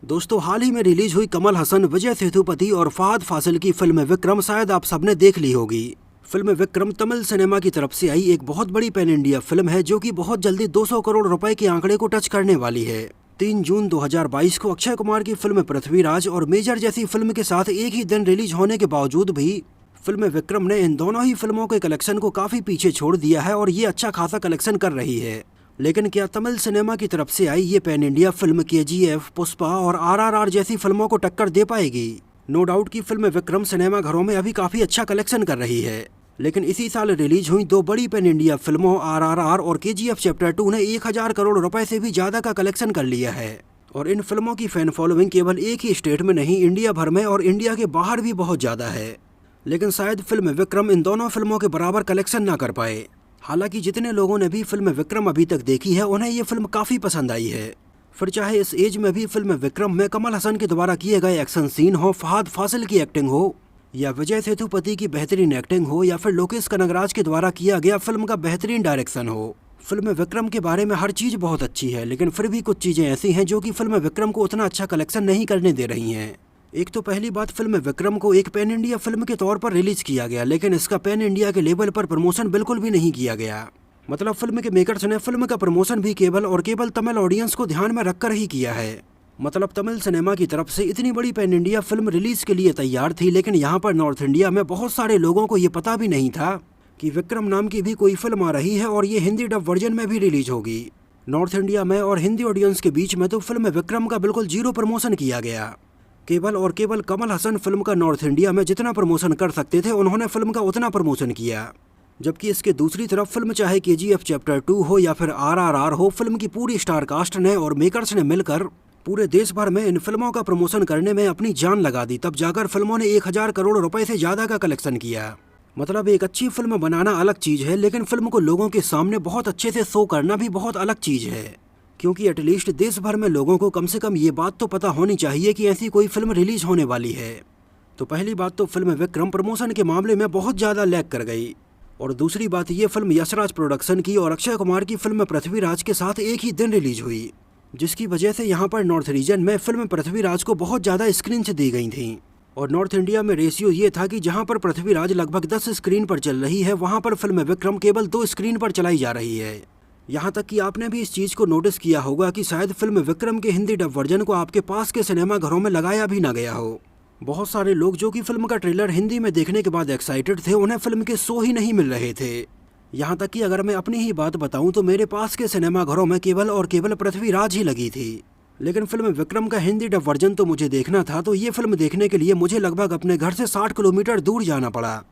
दोस्तों, हाल ही में रिलीज हुई कमल हसन, विजय सेतुपति और फहद फासिल की फिल्म विक्रम शायद आप सबने देख ली होगी। फिल्म विक्रम तमिल सिनेमा की तरफ से आई एक बहुत बड़ी पैन इंडिया फिल्म है जो कि बहुत जल्दी 200 करोड़ रुपए के आंकड़े को टच करने वाली है। 3 जून 2022 को अक्षय कुमार की फिल्म पृथ्वीराज और मेजर जैसी फिल्म के साथ एक ही दिन रिलीज होने के बावजूद भी फिल्म विक्रम ने इन दोनों ही फिल्मों के कलेक्शन को काफी पीछे छोड़ दिया है और ये अच्छा खासा कलेक्शन कर रही है। लेकिन क्या तमिल सिनेमा की तरफ से आई ये pan India film KGF, Pushpa और RRR जैसी फिल्मों को टक्कर दे पाएगी? नो डाउट की फिल्म विक्रम सिनेमा घरों में अभी काफी अच्छा कलेक्शन कर रही है, लेकिन इसी साल रिलीज हुई 2 बड़ी पैन इंडिया फिल्मों RRR और KGF चैप्टर 2 ने 1000 करोड़ रुपए से भी ज्यादा का कलेक्शन कर लिया है। और इन फिल्मों की फैन फॉलोइंग केवल एक ही स्टेट में नहीं, इंडिया भर में और इंडिया के बाहर भी बहुत ज्यादा है। लेकिन शायद फिल्म विक्रम इन दोनों फिल्मों के बराबर कलेक्शन ना कर पाए। हालांकि जितने लोगों ने भी फिल्म विक्रम अभी तक देखी है उन्हें ये फिल्म काफी पसंद आई है। फिर चाहे इस एज में भी फिल्म विक्रम में कमल हसन के द्वारा किए गए एक्शन सीन हो, फहद फासिल की एक्टिंग हो, या विजय सेतुपति की बेहतरीन एक्टिंग हो, या फिर लोकेश कनगराज के द्वारा किया गया फिल्म का बेहतरीन डायरेक्शन हो। फिल्म विक्रम के बारे में हर चीज बहुत अच्छी है, लेकिन फिर भी कुछ चीजें ऐसी हैं जो कि फिल्म विक्रम को उतना अच्छा कलेक्शन नहीं करने दे रही हैं। एक तो पहली बात, फिल्म विक्रम को एक पैन इंडिया फिल्म के तौर पर रिलीज किया गया, लेकिन इसका पैन इंडिया के लेवल पर प्रमोशन बिल्कुल भी नहीं किया गया। मतलब फिल्म के मेकर्स ने फिल्म का प्रमोशन भी केवल तमिल ऑडियंस को ध्यान में रखकर ही किया है। मतलब तमिल सिनेमा की तरफ से इतनी बड़ी पैन इंडिया फिल्म रिलीज के लिए तैयार थी, लेकिन यहाँ पर नॉर्थ इंडिया में बहुत सारे लोगों को ये पता भी नहीं था कि विक्रम नाम की भी कोई फिल्म आ रही है और ये हिंदी डब वर्जन में भी रिलीज होगी। नॉर्थ इंडिया में और हिंदी ऑडियंस के बीच में तो फिल्म विक्रम का बिल्कुल जीरो प्रमोशन किया गया। केवल कमल हसन फिल्म का नॉर्थ इंडिया में जितना प्रमोशन कर सकते थे उन्होंने फिल्म का उतना प्रमोशन किया। जबकि इसके दूसरी तरफ फिल्म चाहे KGF चैप्टर 2 हो या फिर RRR हो, फिल्म की पूरी स्टार कास्ट ने और मेकर्स ने मिलकर पूरे देश भर में इन फिल्मों का प्रमोशन करने में अपनी जान लगा दी। तब जाकर फिल्मों ने 1000 करोड़ रुपए से ज्यादा का कलेक्शन किया। मतलब एक अच्छी फिल्म बनाना अलग चीज है, लेकिन फिल्म को लोगों के सामने बहुत अच्छे से शो करना भी बहुत अलग चीज है। क्योंकि एटलीस्ट देश भर में लोगों को कम से कम ये बात तो पता होनी चाहिए कि ऐसी कोई फिल्म रिलीज होने वाली है। तो पहली बात तो फिल्म विक्रम प्रमोशन के मामले में बहुत ज्यादा लैग कर गई, और दूसरी बात ये फिल्म यशराज प्रोडक्शन की और अक्षय कुमार की फिल्म पृथ्वीराज के साथ एक ही दिन रिलीज हुई, जिसकी वजह से यहाँ पर नॉर्थ रीजन में फिल्म पृथ्वीराज को बहुत ज्यादा स्क्रीन दी गई थी। और नॉर्थ इंडिया में रेशियो ये था कि जहाँ पर पृथ्वीराज लगभग 10 स्क्रीन पर चल रही है, वहाँ पर फिल्म विक्रम केवल 2 स्क्रीन पर चलाई जा रही है। यहाँ तक कि आपने भी इस चीज को नोटिस किया होगा कि शायद फिल्म विक्रम के हिंदी डब वर्जन को आपके पास के सिनेमा घरों में लगाया भी ना गया हो। बहुत सारे लोग जो कि फिल्म का ट्रेलर हिंदी में देखने के बाद एक्साइटेड थे, उन्हें फिल्म के शो ही नहीं मिल रहे थे। यहाँ तक कि अगर मैं अपनी ही बात बताऊं तो मेरे पास के सिनेमा घरों में केवल पृथ्वीराज ही लगी थी। लेकिन फिल्म विक्रम का हिंदी डब वर्जन तो मुझे देखना था, तो ये फिल्म देखने के लिए मुझे लगभग अपने घर से 60 किलोमीटर दूर जाना पड़ा।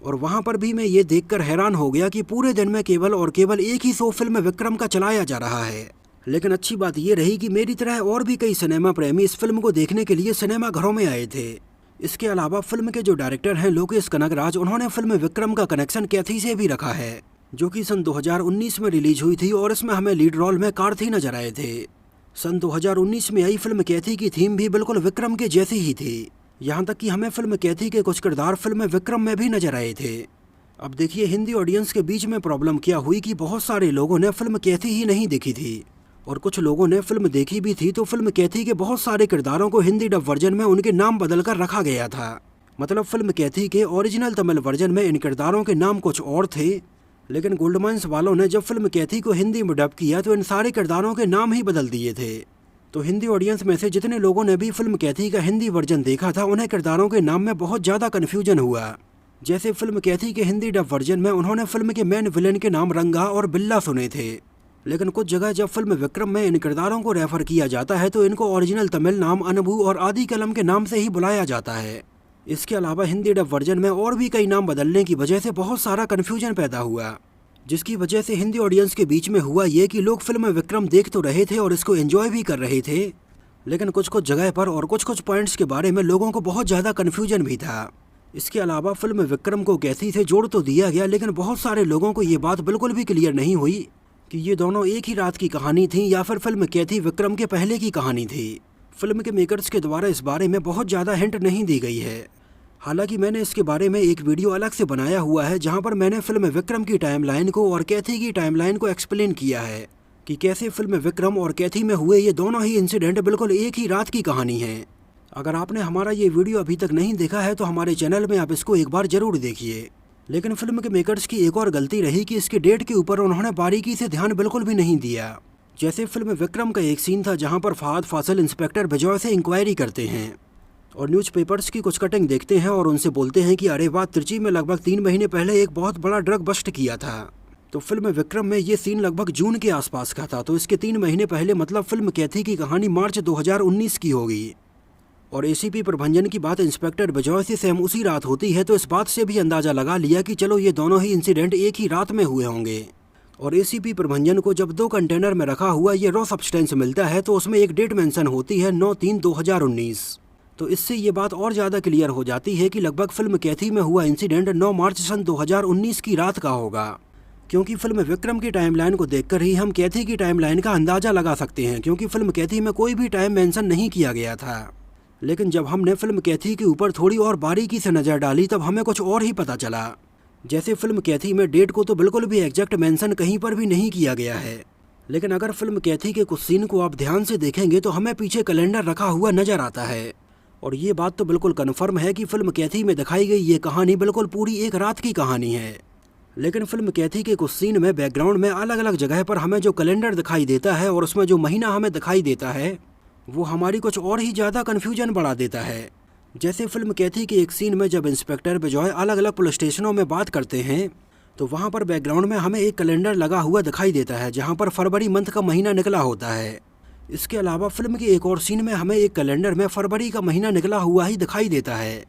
और वहां पर भी मैं ये देखकर हैरान हो गया कि पूरे दिन में केवल एक ही शो फिल्म विक्रम का चलाया जा रहा है। लेकिन अच्छी बात ये रही कि मेरी तरह और भी कई सिनेमा प्रेमी इस फिल्म को देखने के लिए सिनेमा घरों में आए थे। इसके अलावा फिल्म के जो डायरेक्टर हैं लोकेश कनगराज, उन्होंने फिल्म विक्रम का कनेक्शन कैथी से भी रखा है, जो कि सन 2019 में रिलीज हुई थी और इसमें हमें लीड रोल में कार्थी नजर आए थे। सन 2019 में आई फिल्म कैथी की थीम भी बिल्कुल विक्रम के जैसी ही थी। यहाँ तक कि हमें फिल्म कैथी के कुछ किरदार फिल्म विक्रम में भी नजर आए थे। अब देखिए हिंदी ऑडियंस के बीच में प्रॉब्लम क्या हुई कि बहुत सारे लोगों ने फिल्म कैथी ही नहीं देखी थी, और कुछ लोगों ने फिल्म देखी भी थी तो फिल्म कैथी के बहुत सारे किरदारों को हिंदी डब वर्जन में उनके नाम बदलकर रखा गया था। मतलब फिल्म कैथी के ओरिजिनल तमिल वर्जन में इन किरदारों के नाम कुछ और थे, लेकिन गोल्डमाइंस वालों ने जब फिल्म कैथी को हिंदी में डब किया तो इन सारे किरदारों के नाम ही बदल दिए थे। तो हिंदी ऑडियंस में से जितने लोगों ने भी फिल्म कैथी का हिंदी वर्जन देखा था, उन्हें किरदारों के नाम में बहुत ज्यादा कन्फ्यूजन हुआ। जैसे फिल्म कैथी के हिंदी डब वर्जन में उन्होंने फिल्म के मेन विलेन के नाम रंगा और बिल्ला सुने थे, लेकिन कुछ जगह जब फिल्म विक्रम में इन किरदारों को रेफर किया जाता है तो इनको ओरिजिनल तमिल नाम अनबू और आदि कलम के नाम से ही बुलाया जाता है। इसके अलावा हिंदी डब वर्जन में और भी कई नाम बदलने की वजह से बहुत सारा कन्फ्यूजन पैदा हुआ, जिसकी वजह से हिंदी ऑडियंस के बीच में हुआ ये कि लोग फिल्म विक्रम देख तो रहे थे और इसको एंजॉय भी कर रहे थे, लेकिन कुछ जगह पर और कुछ पॉइंट्स के बारे में लोगों को बहुत ज़्यादा कन्फ्यूजन भी था। इसके अलावा फिल्म विक्रम को कैथी से जोड़ तो दिया गया, लेकिन बहुत सारे लोगों को ये बात बिल्कुल भी क्लियर नहीं हुई कि ये दोनों एक ही रात की कहानी थी या फिर फिल्म कैथी विक्रम के पहले की कहानी थी। फिल्म के मेकर्स के द्वारा इस बारे में बहुत ज़्यादा हिंट नहीं दी गई है। हालांकि मैंने इसके बारे में एक वीडियो अलग से बनाया हुआ है, जहां पर मैंने फिल्म विक्रम की टाइमलाइन को और कैथी की टाइमलाइन को एक्सप्लेन किया है। कि कैसे फिल्म विक्रम और कैथी में हुए ये दोनों ही इंसिडेंट बिल्कुल एक ही रात की कहानी है। अगर आपने हमारा ये वीडियो अभी तक नहीं देखा है तो हमारे चैनल में आप इसको एक बार जरूर देखिए। लेकिन फिल्म के मेकर्स की एक और गलती रही कि इसके डेट के ऊपर उन्होंने बारीकी से ध्यान बिल्कुल भी नहीं दिया। जैसे फिल्म विक्रम का एक सीन था जहां पर फहद फासिल इंस्पेक्टर बिजॉय से इंक्वायरी करते हैं और न्यूज़पेपर्स की कुछ कटिंग देखते हैं और उनसे बोलते हैं कि अरे वाह, तिरची में लगभग 3 महीने पहले एक बहुत बड़ा ड्रग बस्ट किया था। तो फिल्म विक्रम में ये सीन लगभग जून के आसपास का था, तो इसके 3 महीने पहले मतलब फिल्म कैथी की कहानी मार्च 2019 की होगी। और एसीपी प्रभंजन की बात इंस्पेक्टर बिजॉय से सेम उसी रात होती है, तो इस बात से भी अंदाजा लगा लिया कि चलो ये दोनों ही इंसिडेंट एक ही रात में हुए होंगे। और एसीपी प्रभंजन को जब 2 कंटेनर में रखा हुआ ये रॉ सब्सटेंस मिलता है तो उसमें एक डेट मेंशन होती है 9/3/2019। तो इससे ये बात और ज़्यादा क्लियर हो जाती है कि लगभग फिल्म कैथी में हुआ इंसिडेंट 9 मार्च सन 2019 की रात का होगा, क्योंकि फिल्म विक्रम की टाइमलाइन को देखकर ही हम कैथी की टाइमलाइन का अंदाजा लगा सकते हैं, क्योंकि फिल्म कैथी में कोई भी टाइम मेंशन नहीं किया गया था। लेकिन जब हमने फिल्म कैथी के ऊपर थोड़ी और बारीकी से नज़र डाली तब हमें कुछ और ही पता चला। जैसे फिल्म कैथी में डेट को तो बिल्कुल भी एग्जैक्ट मेंशन कहीं पर भी नहीं किया गया है, लेकिन अगर फिल्म कैथी के कुछ सीन को आप ध्यान से देखेंगे तो हमें पीछे कैलेंडर रखा हुआ नजर आता है। और ये बात तो बिल्कुल कन्फर्म है कि फिल्म कैथी में दिखाई गई ये कहानी बिल्कुल पूरी एक रात की कहानी है। लेकिन फिल्म कैथी के कुछ सीन में बैकग्राउंड में अलग अलग जगह पर हमें जो कैलेंडर दिखाई देता है और उसमें जो महीना हमें दिखाई देता है वो हमारी कुछ और ही ज़्यादा कन्फ्यूजन बढ़ा देता है। जैसे फिल्म कैथी के एक सीन में जब इंस्पेक्टर बिजॉय अलग अलग पुलिस स्टेशनों में बात करते हैं तो वहाँ पर बैकग्राउंड में हमें एक कैलेंडर लगा हुआ दिखाई देता है जहाँ पर फरवरी मंथ का महीना निकला होता है। इसके अलावा फिल्म के एक और सीन में हमें एक कैलेंडर में फरवरी का महीना निकला हुआ ही दिखाई देता है।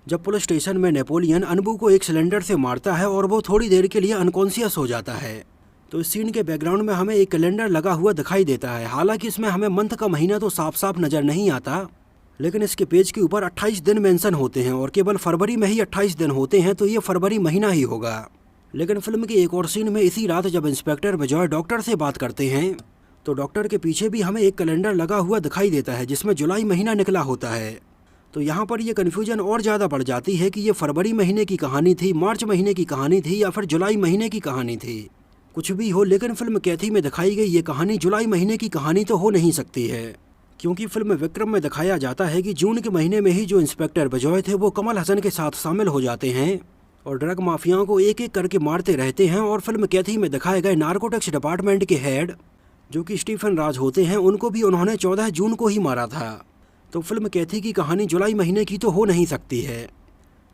जब पुलिस स्टेशन में नेपोलियन अनबू को एक सिलेंडर से मारता है और वो थोड़ी देर के लिए अनकॉन्शियस हो जाता है, तो इस सीन के बैकग्राउंड में हमें एक कैलेंडर लगा हुआ दिखाई देता है। हालांकि इसमें हमें मंथ का महीना तो साफ साफ नज़र नहीं आता, लेकिन इसके पेज के ऊपर 28 दिन मेंशन होते हैं और केवल फरवरी में ही 28 दिन होते हैं, तो ये फरवरी महीना ही होगा। लेकिन फिल्म के एक और सीन में इसी रात जब इंस्पेक्टर बिजॉय डॉक्टर से बात करते हैं तो डॉक्टर के पीछे भी हमें एक कैलेंडर लगा हुआ दिखाई देता है जिसमें जुलाई महीना निकला होता है। तो यहाँ पर ये कन्फ्यूजन और ज़्यादा बढ़ जाती है कि ये फरवरी महीने की कहानी थी, मार्च महीने की कहानी थी या फिर जुलाई महीने की कहानी थी। कुछ भी हो, लेकिन फिल्म कैथी में दिखाई गई ये कहानी जुलाई महीने की कहानी तो हो नहीं सकती है, क्योंकि फिल्म विक्रम में दिखाया जाता है कि जून के महीने में ही जो इंस्पेक्टर बिजॉय थे वो कमल हसन के साथ शामिल हो जाते हैं और ड्रग माफियाओं को एक एक करके मारते रहते हैं। और फिल्म कैथी में दिखाए गए नार्कोटिक्स डिपार्टमेंट के हेड जो कि स्टीफन राज होते हैं उनको भी उन्होंने 14 जून को ही मारा था। तो फिल्म कैथी की कहानी जुलाई महीने की तो हो नहीं सकती है।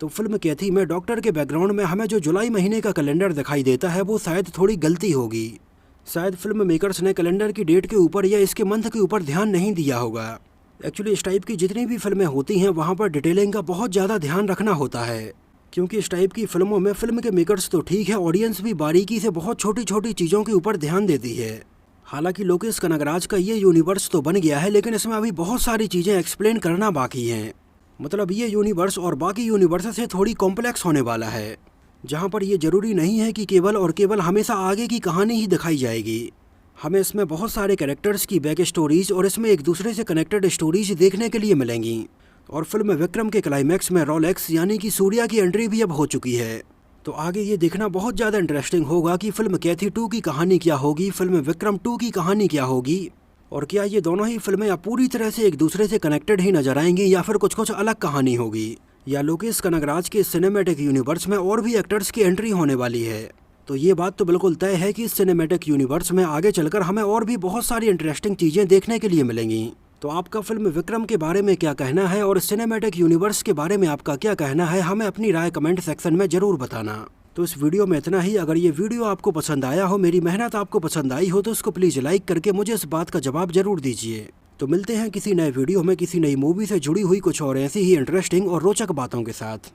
तो फिल्म कैथी में डॉक्टर के बैकग्राउंड में हमें जो जुलाई महीने का कैलेंडर दिखाई देता है वो शायद थोड़ी गलती होगी। शायद फिल्म मेकर्स ने कैलेंडर की डेट के ऊपर या इसके मंथ के ऊपर ध्यान नहीं दिया होगा। एक्चुअली इस टाइप की जितनी भी फिल्में होती हैं वहाँ पर डिटेलिंग का बहुत ज़्यादा ध्यान रखना होता है, क्योंकि इस टाइप की फिल्मों में फिल्म के मेकर्स तो ठीक है, ऑडियंस भी बारीकी से बहुत छोटी छोटी चीज़ों के ऊपर ध्यान देती है। हालांकि लोकेश कनगराज का ये यूनिवर्स तो बन गया है, लेकिन इसमें अभी बहुत सारी चीज़ें एक्सप्लेन करना बाकी हैं। मतलब ये यूनिवर्स और बाकी यूनिवर्स से थोड़ी कॉम्प्लेक्स होने वाला है, जहाँ पर ये ज़रूरी नहीं है कि केवल और केवल हमेशा आगे की कहानी ही दिखाई जाएगी। हमें इसमें बहुत सारे कैरेक्टर्स की बैक स्टोरीज और इसमें एक दूसरे से कनेक्टेड स्टोरीज देखने के लिए मिलेंगी। और फिल्म विक्रम के क्लाइमैक्स में रोलेक्स यानी कि सूर्या की एंट्री भी अब हो चुकी है, तो आगे ये देखना बहुत ज़्यादा इंटरेस्टिंग होगा कि फिल्म कैथी 2 की कहानी क्या होगी, फिल्म विक्रम 2 की कहानी क्या होगी, और क्या ये दोनों ही फिल्में अब पूरी तरह से एक दूसरे से कनेक्टेड ही नजर आएंगी या फिर कुछ कुछ अलग कहानी होगी, या लोकेश कनगराज के सिनेमैटिक यूनिवर्स में और भी एक्टर्स की एंट्री होने वाली है। तो ये बात तो बिल्कुल तय है कि इस सिनेमैटिक यूनिवर्स में आगे चलकर हमें और भी बहुत सारी इंटरेस्टिंग चीज़ें देखने के लिए मिलेंगी। तो आपका फिल्म विक्रम के बारे में क्या कहना है और सिनेमैटिक यूनिवर्स के बारे में आपका क्या कहना है, हमें अपनी राय कमेंट सेक्शन में ज़रूर बताना। तो इस वीडियो में इतना ही। अगर ये वीडियो आपको पसंद आया हो, मेरी मेहनत आपको पसंद आई हो, तो इसको प्लीज़ लाइक करके मुझे इस बात का जवाब ज़रूर दीजिए। तो मिलते हैं किसी नए वीडियो में किसी नई मूवी से जुड़ी हुई कुछ और ऐसी ही इंटरेस्टिंग और रोचक बातों के साथ।